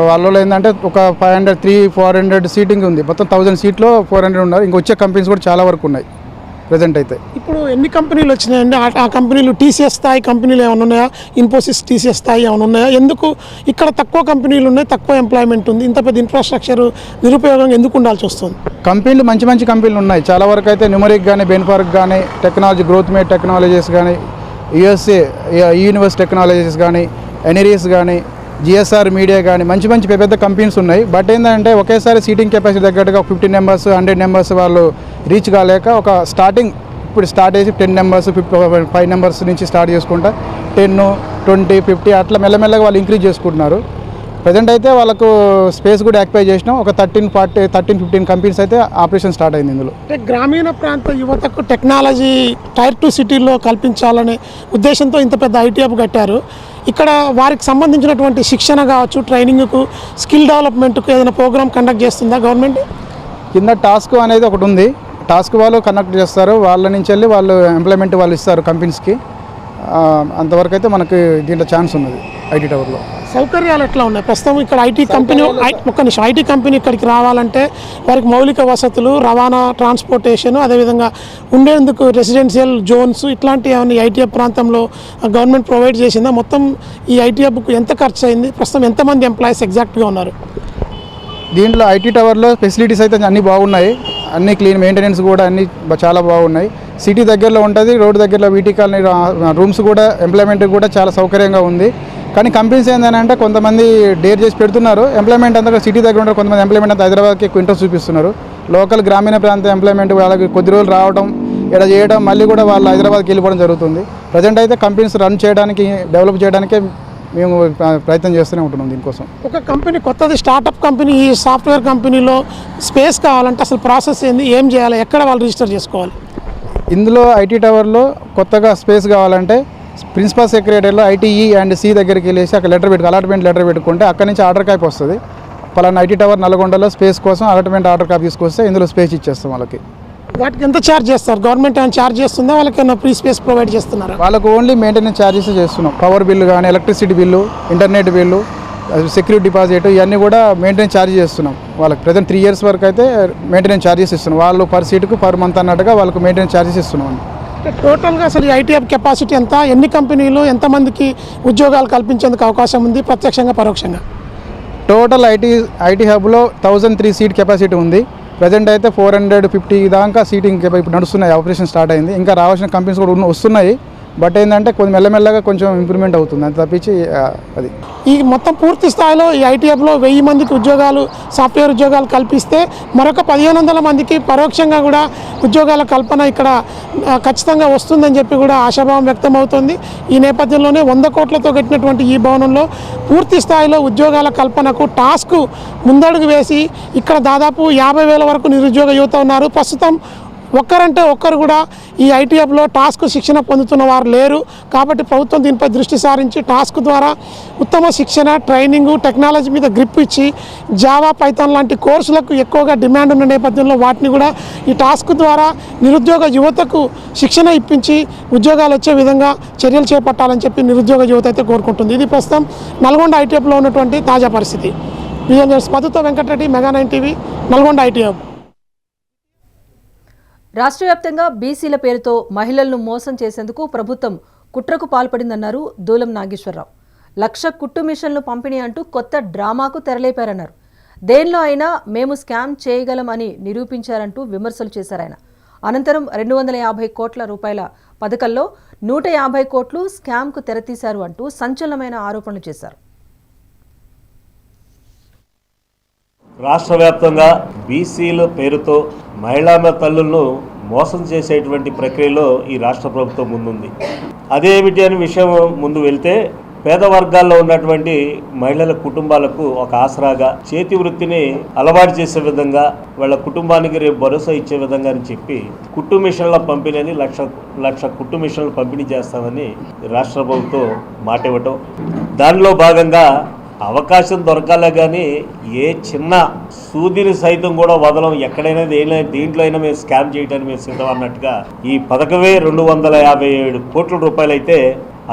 Speaker 9: వాళ్ళలో ఏంటంటే ఒక 400 సీటింగ్ ఉంది. మొత్తం 1000 సీట్లో 400 ఉన్నారు. ఇంకొచ్చే కంపెనీస్ కూడా చాలా వరకు ఉన్నాయి ప్రజెంట్ అయితే.
Speaker 8: ఇప్పుడు ఎన్ని కంపెనీలు వచ్చినాయండి? ఆ కంపెనీలు టీసీఎస్ స్థాయి కంపెనీలు ఏమైనా ఉన్నాయా? ఇన్ఫోసిస్ టీసీఎస్ స్థాయి ఏమైనా ఉన్నాయా? ఎందుకు ఇక్కడ తక్కువ కంపెనీలు ఉన్నాయి, తక్కువ ఎంప్లాయ్మెంట్ ఉంది, ఇంత పెద్ద ఇన్ఫ్రాస్ట్రక్చర్ నిరుపయోగంగా ఎందుకు ఉండాల్సి వస్తుంది?
Speaker 9: కంపెనీలు మంచి కంపెనీలు ఉన్నాయి చాలా వరకు అయితే. న్యూమరిక్ కానీ, బెన్పార్క్ కానీ, టెక్నాలజీ గ్రోత్ మేడ్ టెక్నాలజీస్ కానీ, యూఎస్ఏ యూనివర్స్ టెక్నాలజీస్ కానీ, ఎన్ఈరీస్ కానీ, జిఎస్ఆర్ మీడియా కానీ మంచి పెద్ద కంపెనీస్ ఉన్నాయి. బట్ ఏంటంటే ఒకేసారి సీటింగ్ కెపాసిటీ తగ్గట్టుగా 15 మెంబర్స్ 100 మెంబర్స్ వాళ్ళు రీచ్ కాలేక ఒక ఇప్పుడు స్టార్ట్ చేసి 10 మెంబర్స్ 5 మెంబర్స్ నుంచి స్టార్ట్ చేసుకుంటా 10, 20, 50 అట్లా మెల్లమెల్లగా వాళ్ళు ఇంక్రీజ్ చేసుకుంటున్నారు. ప్రజెంట్ అయితే వాళ్ళకు స్పేస్ కూడా ఆక్యుపై చేసినాం. ఒక 13-15 కంపెనీస్ అయితే ఆపరేషన్ స్టార్ట్ అయింది ఇందులో.
Speaker 8: అంటే గ్రామీణ ప్రాంత యువతకు టెక్నాలజీ టైర్ 2 సిటీల్లో కల్పించాలనే ఉద్దేశంతో ఇంత పెద్ద ఐటీ హబ్ కట్టారు. ఇక్కడ వారికి సంబంధించినటువంటి శిక్షణ కావచ్చు, ట్రైనింగ్కు, స్కిల్ డెవలప్మెంట్కు ఏదైనా ప్రోగ్రామ్ కండక్ట్ చేస్తుందా గవర్నమెంట్?
Speaker 9: కింద టాస్క్ అనేది ఒకటి ఉంది. టాస్క్ వాళ్ళు కండక్ట్ చేస్తారు. వాళ్ళ నుంచి వెళ్ళి వాళ్ళు ఎంప్లాయ్మెంట్ వాళ్ళు ఇస్తారు కంపెనీస్కి. అంతవరకు అయితే మనకి దీంట్లో ఛాన్స్ ఉన్నది ఐటీ టవర్లో.
Speaker 8: సౌకర్యాలు ఎట్లా ఉన్నాయి ప్రస్తుతం ఇక్కడ? ఐటీ కంపెనీ ఇక్కడికి రావాలంటే వారికి మౌలిక వసతులు, రవాణా, ట్రాన్స్పోర్టేషన్, అదేవిధంగా ఉండేందుకు రెసిడెన్షియల్ జోన్స్ ఇట్లాంటి ఏమైనా ఐటీ హబ్ ప్రాంతంలో గవర్నమెంట్ ప్రొవైడ్ చేసిందా? మొత్తం ఈ ఐటీ హబ్కు ఎంత ఖర్చు అయింది? ప్రస్తుతం ఎంతమంది ఎంప్లాయీస్ ఎగ్జాక్ట్గా ఉన్నారు
Speaker 9: దీంట్లో? ఐటీ టవర్లో ఫెసిలిటీస్ అయితే అన్నీ బాగున్నాయి. అన్ని క్లీన్ మెయింటెనెన్స్ కూడా అన్నీ చాలా బాగున్నాయి. సిటీ దగ్గరలో ఉంటుంది, రోడ్డు దగ్గరలో వీటీ కాలనీ రూమ్స్ కూడా ఎంప్లాయ్మెంట్ కూడా చాలా సౌకర్యంగా ఉంది. కానీ కంపెనీస్ ఏంటంటే కొంతమంది డేర్ చేసి పెడుతున్నారు. ఎంప్లాయ్మెంట్ అంతా సిటీ దగ్గర ఉంటారు, కొంతమంది ఎంప్లాయ్మెంట్ అంతా హైదరాబాద్కి ఎక్కువ ఇంట్రెస్ట్ చూపిస్తున్నారు. లోకల్ గ్రామీణ ప్రాంత ఎంప్లాయ్మెంట్ వాళ్ళకి కొద్ది రోజులు రావడం ఇక్కడ చేయడం మళ్ళీ కూడా వాళ్ళు హైదరాబాద్కి వెళ్ళిపోవడం జరుగుతుంది. ప్రజెంట్ అయితే కంపెనీస్ రన్ చేయడానికి డెవలప్ చేయడానికే మేము ప్రయత్నం చేస్తూనే ఉంటున్నాం. దీనికోసం
Speaker 8: ఒక కంపెనీ కొత్తది స్టార్టప్ కంపెనీ, ఈ సాఫ్ట్వేర్ కంపెనీలో స్పేస్ కావాలంటే అసలు ప్రాసెస్ ఏంది, ఏం చేయాలి, ఎక్కడ వాళ్ళు రిజిస్టర్ చేసుకోవాలి?
Speaker 9: ఇందులో ఐటీ టవర్లో కొత్తగా స్పేస్ కావాలంటే ప్రిన్సిపల్ సెక్రటరీలో ITE అండ్ C దగ్గరికి వెళ్ళేసి అక్కడ అలాట్మెంట్ లెటర్ పెట్టుకుంటే అక్కడి నుంచి ఆర్డర్ కాపీ వస్తుంది. పలానా ఐటీ టవర్ నల్గొండలో స్పేస్ కోసం అలాట్మెంట్ ఆర్డర్ కాపీ తీసుకొస్తే ఇందులో స్పేస్ ఇచ్చేస్తాం వాళ్ళకి.
Speaker 8: వాటికి ఎంత ఛార్జ్ చేస్తారు? గవర్నమెంట్ ఏమైనా ఛార్జ్ చేస్తుందా, వాళ్ళకి ఏమైనా ఫ్రీ స్పేస్ ప్రొవైడ్ చేస్తున్నారా?
Speaker 9: వాళ్ళకు ఓన్లీ మెయింటెనెన్స్ ఛార్జెస్ చేస్తున్నాం. పవర్ బిల్లు కానీ, electricity bill, internet bill, security deposit ఇవన్నీ కూడా మెయింటెనెన్స్ ఛార్జ్ చేస్తున్నాం. వాళ్ళకి ప్రజెంట్ 3 years వరకు అయితే మెయింటెనెన్స్ ఛార్జెస్ ఇస్తున్నాం. వాళ్ళు పర్ సీటుకు పర్ మంత్ అన్నట్టుగా వాళ్ళకు మెయింటెనెన్స్ ఛార్జెస్ ఇస్తున్నాం.
Speaker 8: టోటల్గా అసలు ఈ ఐటీ హబ్ కెపాసిటీ ఎంత, ఎన్ని కంపెనీలు, ఎంతమందికి ఉద్యోగాలు కల్పించేందుకు అవకాశం ఉంది ప్రత్యక్షంగా పరోక్షంగా?
Speaker 9: టోటల్ ఐటీ హబ్లో 1003 సీట్ కెపాసిటీ ఉంది. ప్రజెంట్ అయితే 450 దాకా సీటింగ్ ఇప్పుడు నడుస్తున్నాయి. ఆపరేషన్ స్టార్ట్ అయింది. ఇంకా రావాల్సిన కంపెనీస్ కూడా వస్తున్నాయి. బట్ ఏంటంటే కొంచెం మెల్లమెల్లగా కొంచెం ఇంప్రూవ్మెంట్ అవుతుంది అంత తప్పించి అది.
Speaker 8: ఈ మొత్తం పూర్తి స్థాయిలో ఈ ఐటీ హబ్లో 1000 మందికి ఉద్యోగాలు, సాఫ్ట్వేర్ ఉద్యోగాలు కల్పిస్తే మరొక 1500 మందికి పరోక్షంగా కూడా ఉద్యోగాల కల్పన ఇక్కడ ఖచ్చితంగా వస్తుందని చెప్పి కూడా ఆశాభావం వ్యక్తం అవుతుంది. ఈ నేపథ్యంలోనే 100 కోట్లతో కట్టినటువంటి ఈ భవనంలో పూర్తి స్థాయిలో ఉద్యోగాల కల్పనకు టాస్క్ ముందడుగు వేసి ఇక్కడ దాదాపు 50,000 వరకు నిరుద్యోగ యువత ఉన్నారు. ప్రస్తుతం ఒక్కరంటే ఒక్కరు కూడా ఈ ఐటీ హబ్లో టాస్క్ శిక్షణ పొందుతున్న వారు లేరు. కాబట్టి ప్రభుత్వం దీనిపై దృష్టి సారించి టాస్క్ ద్వారా ఉత్తమ శిక్షణ, ట్రైనింగు, టెక్నాలజీ మీద గ్రిప్ ఇచ్చి జావా, పైథాన్ లాంటి కోర్సులకు ఎక్కువగా డిమాండ్ ఉన్న నేపథ్యంలో వాటిని కూడా ఈ టాస్క్ ద్వారా నిరుద్యోగ యువతకు శిక్షణ ఇప్పించి ఉద్యోగాలు వచ్చే విధంగా చర్యలు చేపట్టాలని చెప్పి నిరుద్యోగ యువత అయితే కోరుకుంటుంది. ఇది ప్రస్తుతం నల్గొండ ఐటీ హబ్లో ఉన్నటువంటి తాజా పరిస్థితి. మధుతో వెంకటరెడ్డి, మెగా9 టీవీ, నల్గొండ ఐటీ హబ్.
Speaker 1: రాష్ట్ర వ్యాప్తంగా బీసీల పేరుతో మహిళలను మోసం చేసేందుకు ప్రభుత్వం కుట్రకు పాల్పడిందన్నారు దూలం నాగేశ్వరరావు. 1,00,000 కుట్టు మిషన్లు పంపిణీ అంటూ కొత్త డ్రామాకు తెరలేపారన్నారు. దేనిలో అయినా మేము స్కామ్ చేయగలం అని నిరూపించారంటూ విమర్శలు చేశారాయన. అనంతరం 250 కోట్ల రూపాయల పథకంలో 150 కోట్లు స్కామ్కు తెరతీశారు అంటూ సంచలనమైన ఆరోపణలు చేశారు.
Speaker 10: రాష్ట్ర వ్యాప్తంగా బీసీల పేరుతో మహిళా తల్లులను మోసం చేసేటువంటి ప్రక్రియలో ఈ రాష్ట్ర ప్రభుత్వం ముందుంది. అదేమిటి అనే విషయం ముందు వెళ్తే పేద వర్గాల్లో ఉన్నటువంటి మహిళల కుటుంబాలకు ఒక ఆసరాగా చేతి వృత్తిని అలవాటు చేసే విధంగా వాళ్ళ కుటుంబానికి రేపు భరోసా ఇచ్చే విధంగా అని చెప్పి కుట్టు మిషన్ల పంపిణీని 1,00,000 కుట్టు మిషన్లు పంపిణీ చేస్తామని రాష్ట్ర ప్రభుత్వం మాట ఇవ్వటం, దానిలో భాగంగా అవకాశం దొరకాలే కానీ ఏ చిన్న సూదిని సైతం కూడా వదలం, ఎక్కడైనా దీంట్లో అయినా మేము స్కామ్ చేయడానికి మేము సిద్ధం అన్నట్టుగా ఈ పథకమే 257 కోట్ల రూపాయలు అయితే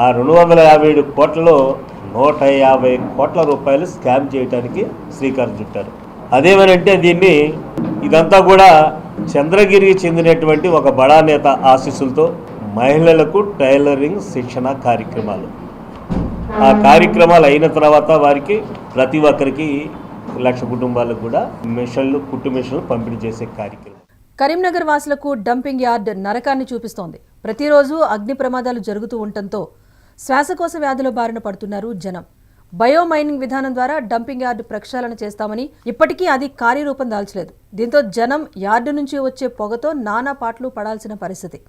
Speaker 10: ఆ 257 కోట్లలో 150 కోట్ల రూపాయలు స్కామ్ చేయడానికి శ్రీకారం చుట్టారు. అదేమనంటే ఇదంతా కూడా చంద్రగిరికి చెందినటువంటి ఒక బడా నేత ఆశీస్సులతో మహిళలకు టైలరింగ్ శిక్షణ కార్యక్రమాలు, ఆ కార్యక్రమాలు అయిన తర్వాత వారికి ప్రతి ఒక్కరికి 1,00,000 కుటుంబాలకు కూడా కుట్టు మిషన్లు పంపిణీ చేసే కార్యక్రమం.
Speaker 1: కరీంనగర్ వాసులకు డంపింగ్ యార్డ్ నరకాన్ని చూపిస్తోంది. ప్రతిరోజు అగ్ని ప్రమాదాలు జరుగుతూ ఉండటంతో శ్వాసకోశ వ్యాధుల బారిన పడుతున్నారు జనం. బయో మైనింగ్ విధానం ద్వారా డంపింగ్ యార్డు ప్రక్షాళన చేస్తామని ఇప్పటికీ అది కార్యరూపం దాల్చలేదు. దీంతో జనం యార్డు నుంచి వచ్చే పొగతో నానా పాటలు పడాల్సిన పరిస్థితి.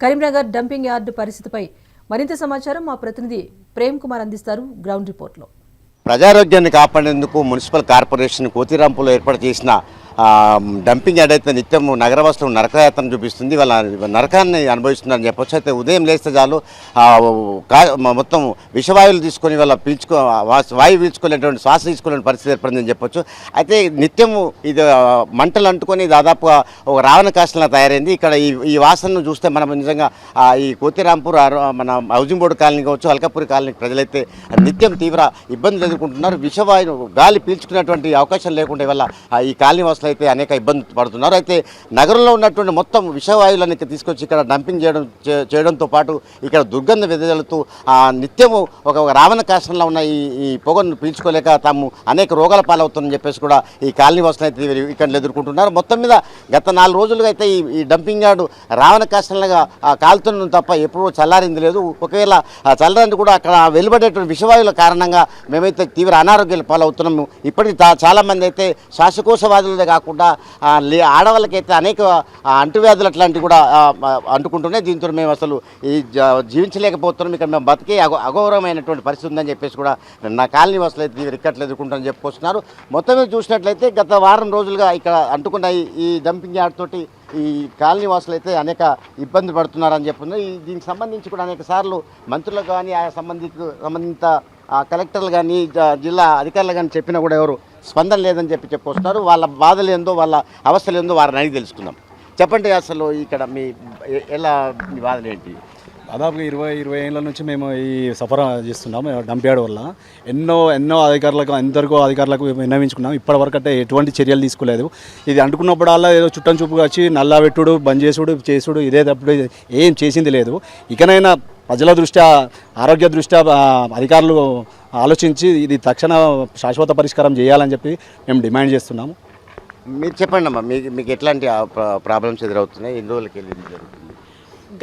Speaker 1: కరీంనగర్ డంపింగ్ యార్డు పరిస్థితిపై మరింత సమాచారం మా ప్రతినిధి ప్రేమ్ కుమార్ అందిస్తారు గ్రౌండ్ రిపోర్ట్లో.
Speaker 11: ప్రజారోగ్యాన్ని కాపాడేందుకు మున్సిపల్ కార్పొరేషన్ కోతిరాంపులో ఏర్పాటు చేసిన డంపింగ్ యార్డ్ అయితే నిత్యం నగరవాసులను నరకయాత్ర చూపిస్తుంది. వాళ్ళ నరకాన్ని అనుభవిస్తున్నారని చెప్పొచ్చు. అయితే ఉదయం లేస్తే చాలు మొత్తం విషవాయువులు తీసుకొని వాళ్ళ వాయువు పీల్చుకోలేటువంటి శ్వాస తీసుకోలేని పరిస్థితి ఏర్పడిందని చెప్పొచ్చు. అయితే నిత్యము ఇది మంటలు అంటుకొని దాదాపుగా ఒక రావణ కాష్టంలా తయారైంది. ఇక్కడ ఈ వాసనను చూస్తే మనం నిజంగా ఈ కోతిరాంపూర్ మన హౌసింగ్ బోర్డు కాలనీ కావచ్చు, అల్కాపూర్ కాలనీ ప్రజలైతే నిత్యం తీవ్ర ఇబ్బందులు ఎదుర్కొంటున్నారు. విషవాయువు గాలి పీల్చుకునేటువంటి అవకాశం లేకుండా వల్ల ఈ కాలనీ వాసులు అయితే అనేక ఇబ్బంది పడుతున్నారు. అయితే నగరంలో ఉన్నటువంటి మొత్తం విషవాయువులను తీసుకొచ్చి ఇక్కడ డంపింగ్ చేయడంతో పాటు ఇక్కడ దుర్గంధ వెదజల్లుతూ నిత్యము ఒక రావణ కాష్టంలో ఉన్న ఈ పొగను పీల్చుకోలేక తాము అనేక రోగాల పాలవుతుందని చెప్పేసి కూడా ఈ కాలనీ వాసులు అయితే ఇక్కడ ఎదుర్కొంటున్నారు. మొత్తం మీద గత 4 రోజులుగా అయితే ఈ డంపింగ్ యార్డు రావణ కాష్టంలాగా కాలుతున్న తప్ప ఎప్పుడూ చల్లారింది లేదు. ఒకవేళ చల్లారింది కూడా అక్కడ వెలువడేటువంటి విషవాయువుల కారణంగా మేమైతే తీవ్ర అనారోగ్యాలు పాలవుతున్నాము. ఇప్పటికీ చాలామంది అయితే శ్వాసకోశ వ్యాధుల కాకుండా ఆడవాళ్ళకైతే అనేక అంటువ్యాధులు అట్లాంటివి కూడా అంటుకుంటున్నాయి. దీంతో మేము అసలు జీవించలేకపోతున్నాం, ఇక్కడ మేము బతికే అగౌరవమైనటువంటి పరిస్థితి ఉందని చెప్పేసి కూడా నా కాలనీ వాసులు అయితే రిక్కట్లు ఎదుర్కొంటారని చెప్పుకొస్తున్నారు. మొత్తం మీద చూసినట్లయితే గత వారం రోజులుగా ఇక్కడ అంటుకున్న ఈ డంపింగ్ యార్డ్ తోటి ఈ కాలనీ వాసులు అయితే అనేక ఇబ్బంది పడుతున్నారని చెప్తున్నారు. దీనికి సంబంధించి కూడా అనేక సార్లు మంత్రులకు కానీ ఆయా సంబంధిత కలెక్టర్లు కానీ జిల్లా అధికారులు కానీ చెప్పినా కూడా ఎవరు స్పందన లేదని చెప్పుకొస్తున్నారు. వాళ్ళ బాధలు ఏందో వాళ్ళ అవస్థలు ఏందో వారిని అడిగి తెలుసుకుందాం. చెప్పండి, అసలు ఇక్కడ మీ బాధలు ఏంటి?
Speaker 12: దాదాపుగా 20 ఏళ్ళ నుంచి మేము ఈ సఫర్ చేస్తున్నాము డంప్ యార్డ్ వల్ల. ఎన్నో అధికారులకు విన్నవించుకున్నాం. ఇప్పటివరకు అంటే ఎటువంటి చర్యలు తీసుకోలేదు. ఇది అంటుకున్నప్పుడల్లా ఏదో చుట్టం చూపుగా వచ్చి నల్లా పెట్టుడు, బంద్ చేసుడు ఇదే తప్పుడు ఏం చేసింది లేదు. ఇకనైనా ప్రజల దృష్ట్యా, ఆరోగ్య దృష్ట్యా అధికారులు ఆలోచించి ఇది తక్షణ శాశ్వత పరిష్కారం చేయాలని చెప్పి మేము డిమాండ్ చేస్తున్నాము.
Speaker 11: మీరు చెప్పండి అమ్మా, మీకు ఎట్లాంటి ప్రాబ్లమ్స్ ఎదురవుతున్నాయి? ఎన్ని రోజులకి వెళ్ళి జరుగుతుంది?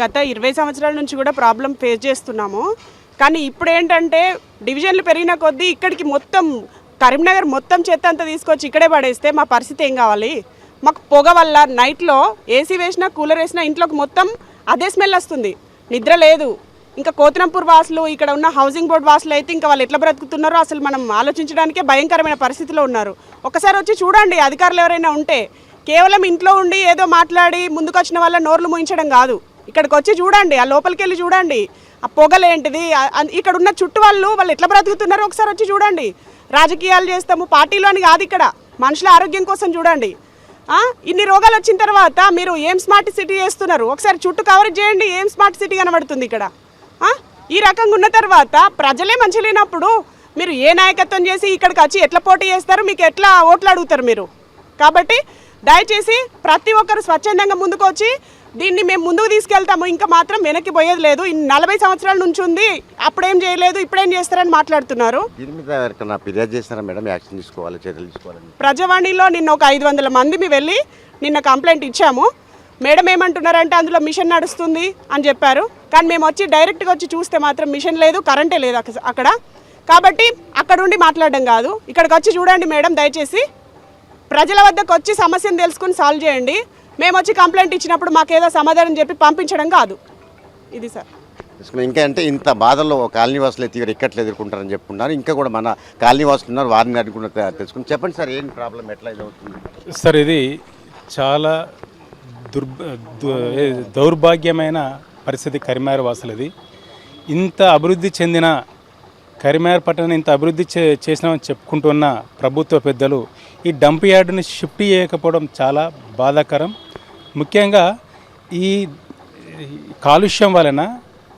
Speaker 13: గత 20 సంవత్సరాల నుంచి కూడా ప్రాబ్లం ఫేస్ చేస్తున్నాము. కానీ ఇప్పుడు ఏంటంటే డివిజన్లు పెరిగిన కొద్దీ ఇక్కడికి మొత్తం కరీంనగర్ మొత్తం చెత్త అంతా తీసుకొచ్చి ఇక్కడే పడేస్తే మా పరిస్థితి ఏం కావాలి? మాకు పొగ వల్ల నైట్లో ఏసీ వేసినా కూలర్ వేసినా ఇంట్లోకి మొత్తం అదే స్మెల్ వస్తుంది, నిద్ర లేదు. ఇంకా కోతినంపూర్ వాసులు, ఇక్కడ ఉన్న హౌసింగ్ బోర్డు వాసులు అయితే ఇంకా వాళ్ళు ఎట్లా బ్రతుకుతున్నారో అసలు మనం ఆలోచించడానికే భయంకరమైన పరిస్థితిలో ఉన్నారు. ఒకసారి వచ్చి చూడండి, అధికారులు ఎవరైనా ఉంటే. కేవలం ఇంట్లో ఉండి ఏదో మాట్లాడి ముందుకొచ్చిన వాళ్ళ నోర్లు మూయించడం కాదు, ఇక్కడికి వచ్చి చూడండి, ఆ లోపలికి వెళ్ళి చూడండి, ఆ పొగలేంటిది, ఇక్కడ ఉన్న చుట్టూ వాళ్ళు ఎట్లా బ్రతుకుతున్నారో ఒకసారి వచ్చి చూడండి. రాజకీయాలు చేస్తాము పార్టీలో అని కాదు, ఇక్కడ మనుషుల ఆరోగ్యం కోసం చూడండి. ఇన్ని రోగాలు వచ్చిన తర్వాత మీరు ఏం స్మార్ట్ సిటీ చేస్తున్నారు? ఒకసారి చుట్టూ కవరేజ్ చేయండి, ఏం స్మార్ట్ సిటీ కనబడుతుంది ఇక్కడ? ఈ రకంగా ఉన్న తర్వాత ప్రజలే మంచి లేనప్పుడు మీరు ఏ నాయకత్వం చేసి ఇక్కడికి వచ్చి ఎట్లా పోటీ చేస్తారు? మీకు ఎట్లా ఓట్లు అడుగుతారు మీరు? కాబట్టి దయచేసి ప్రతి ఒక్కరు స్వచ్ఛందంగా ముందుకు వచ్చి దీన్ని మేము ముందుకు తీసుకెళ్తాము, ఇంకా మాత్రం వెనక్కి పోయేది లేదు. 40 సంవత్సరాల నుంచి ఉంది, అప్పుడేం చేయలేదు, ఇప్పుడేం చేస్తారని మాట్లాడుతున్నారు.
Speaker 11: దీని మీద ఎవరికైనా ఫిర్యాదు చేస్తారా మేడం? యాక్షన్ తీసుకోవాలి, చర్యలు తీసుకోవాలని
Speaker 13: ప్రజావాణిలో నిన్న ఒక 500 మంది వెళ్ళి నిన్న కంప్లైంట్ ఇచ్చాము. మేడం ఏమంటున్నారంటే అందులో మిషన్ నడుస్తుంది అని చెప్పారు. కానీ మేము వచ్చి డైరెక్ట్గా వచ్చి చూస్తే మాత్రం మిషన్ లేదు, కరెంటే లేదు అక్కడ. కాబట్టి అక్కడ ఉండి మాట్లాడడం కాదు, ఇక్కడికి వచ్చి చూడండి మేడం. దయచేసి ప్రజల వద్దకు వచ్చి సమస్యను తెలుసుకుని సాల్వ్ చేయండి. మేము వచ్చి కంప్లైంట్ ఇచ్చినప్పుడు మాకేదో సమాధానం చెప్పి పంపించడం కాదు. ఇది సార్.
Speaker 11: ఇంకా అంటే ఇంత బాధల్లో కాలనీ వాసులు అయితే ఎక్కట్లు ఎదుర్కొంటారని చెప్పుకున్నారు. ఇంకా కూడా మన కాలనీ వాసులు ఉన్నారు, వారిని అడుగుకున్న తెలుసుకుని చెప్పండి సార్, ఏం ప్రాబ్లం, ఎట్లా ఇది అవుతుంది
Speaker 14: సార్? ఇది చాలా దౌర్భాగ్యమైన పరిస్థితి కరీంనగర్ వాసులది. ఇంత అభివృద్ధి చెందిన కరీంనగర్ పట్టణాన్ని ఇంత అభివృద్ధి చేసినామని చెప్పుకుంటున్న ప్రభుత్వ పెద్దలు ఈ డంప్ యార్డుని షిఫ్ట్ చేయకపోవడం చాలా బాధాకరం. ముఖ్యంగా ఈ కాలుష్యం వలన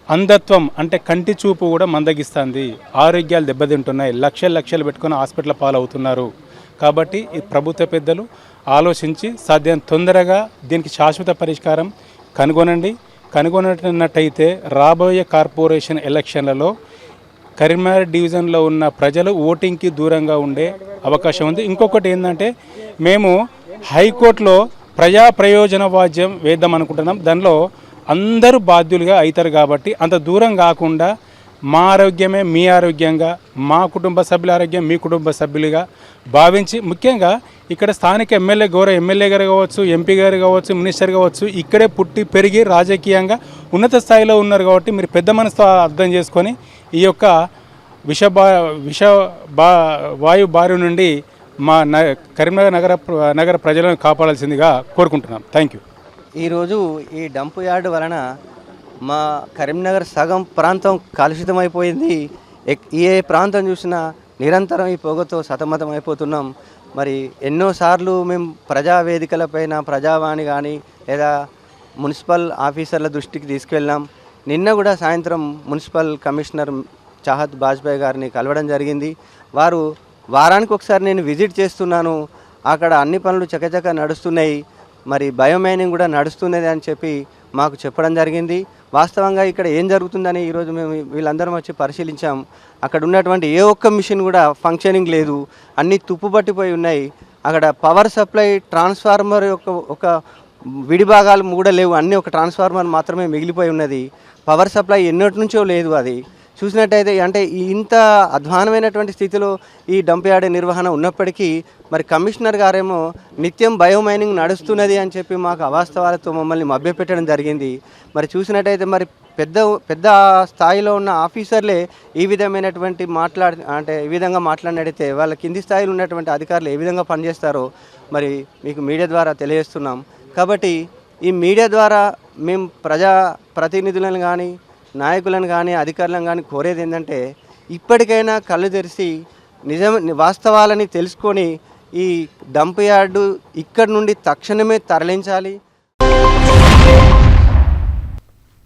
Speaker 14: అంధత్వం అంటే కంటి చూపు కూడా మందగిస్తుంది, ఆరోగ్యాలు దెబ్బతింటున్నాయి, లక్షలు పెట్టుకుని హాస్పిటల్ పాలవుతున్నారు. కాబట్టి ఈ ప్రభుత్వ పెద్దలు ఆలోచించి సాధ్యం తొందరగా దీనికి శాశ్వత పరిష్కారం కనుగొన్నట్టయితే రాబోయే కార్పొరేషన్ ఎలక్షన్లలో కరీంనగర్ డివిజన్లో ఉన్న ప్రజలు ఓటింగ్కి దూరంగా ఉండే అవకాశం ఉంది. ఇంకొకటి ఏంటంటే మేము హైకోర్టులో ప్రజా ప్రయోజన వాద్యం వేద్దాం అనుకుంటున్నాం. దానిలో అందరూ బాధ్యులుగా అవుతారు కాబట్టి అంత దూరం కాకుండా మా ఆరోగ్యమే మీ ఆరోగ్యంగా, మా కుటుంబ సభ్యుల ఆరోగ్యం మీ కుటుంబ సభ్యులుగా భావించి, ముఖ్యంగా ఇక్కడ స్థానిక ఎమ్మెల్యే గారు కావచ్చు, ఎంపీ గారు కావచ్చు, మినిస్టర్ కావచ్చు, ఇక్కడే పుట్టి పెరిగి రాజకీయంగా ఉన్నత స్థాయిలో ఉన్నారు కాబట్టి మీరు పెద్ద మనసుతో అర్థం చేసుకొని ఈ యొక్క వాయు బారి నుండి మా కరీంనగర్ నగర ప్రజలను కాపాడాల్సిందిగా కోరుకుంటున్నాం. Thank you.
Speaker 15: ఈరోజు ఈ డంప్ యార్డ్ వలన మా కరీంనగర్ సగం ప్రాంతం కలుషితమైపోయింది. ఏ ప్రాంతం చూసినా నిరంతరం ఈ పొగతో సతమతం అయిపోతున్నాం. మరి ఎన్నోసార్లు మేము ప్రజావేదికలపైన ప్రజావాణి కానీ లేదా మున్సిపల్ ఆఫీసర్ల దృష్టికి తీసుకెళ్ళాం. నిన్న కూడా సాయంత్రం మున్సిపల్ కమిషనర్ చాహత్ బాజ్పాయ్ గారిని కలవడం జరిగింది. వారు వారానికి ఒకసారి నేను విజిట్ చేస్తున్నాను, అక్కడ అన్ని పనులు చకచక నడుస్తున్నాయి, మరి బయోమైనింగ్ కూడా నడుస్తున్నది అని చెప్పి మాకు చెప్పడం జరిగింది. వాస్తవంగా ఇక్కడ ఏం జరుగుతుందని ఈరోజు మేము వీళ్ళందరం వచ్చి పరిశీలించాం. అక్కడ ఉన్నటువంటి ఏ ఒక్క మిషన్ కూడా ఫంక్షనింగ్ లేదు, అన్నీ తుప్పుపట్టిపోయి ఉన్నాయి. అక్కడ పవర్ సప్లై ట్రాన్స్ఫార్మర్ ఒక విడిభాగాలు కూడా లేవు, అన్నీ ఒక ట్రాన్స్ఫార్మర్ మాత్రమే మిగిలిపోయి ఉన్నది. పవర్ సప్లై ఎన్నటి నుంచో లేదు, అది చూసినట్టయితే అంటే ఇంత అధ్వానమైనటువంటి స్థితిలో ఈ డంప్ యార్డ్ నిర్వహణ ఉన్నప్పటికీ మరి కమిషనర్ గారేమో నిత్యం బయోమైనింగ్ నడుస్తున్నది అని చెప్పి మాకు అవాస్తవాలతో మమ్మల్ని మభ్యపెట్టడం జరిగింది. మరి చూసినట్టయితే మరి పెద్ద స్థాయిలో ఉన్న ఆఫీసర్లే ఈ విధమైనటువంటి ఈ విధంగా మాట్లాడినట్టయితే వాళ్ళ కింది స్థాయిలో ఉన్నటువంటి అధికారులు ఏ విధంగా పనిచేస్తారో మరి మీకు మీడియా ద్వారా తెలియజేస్తున్నాం. కాబట్టి ఈ మీడియా ద్వారా మేము ప్రజా ప్రతినిధులను కానీ నాయకులను కానీ అధికారులను కానీ కోరేది ఏంటంటే ఇప్పటికైనా కళ్ళు తెరిచి వాస్తవాలని తెలుసుకొని ఈ డంప్ యార్డు ఇక్కడి నుండి తక్షణమే తరలించాలి.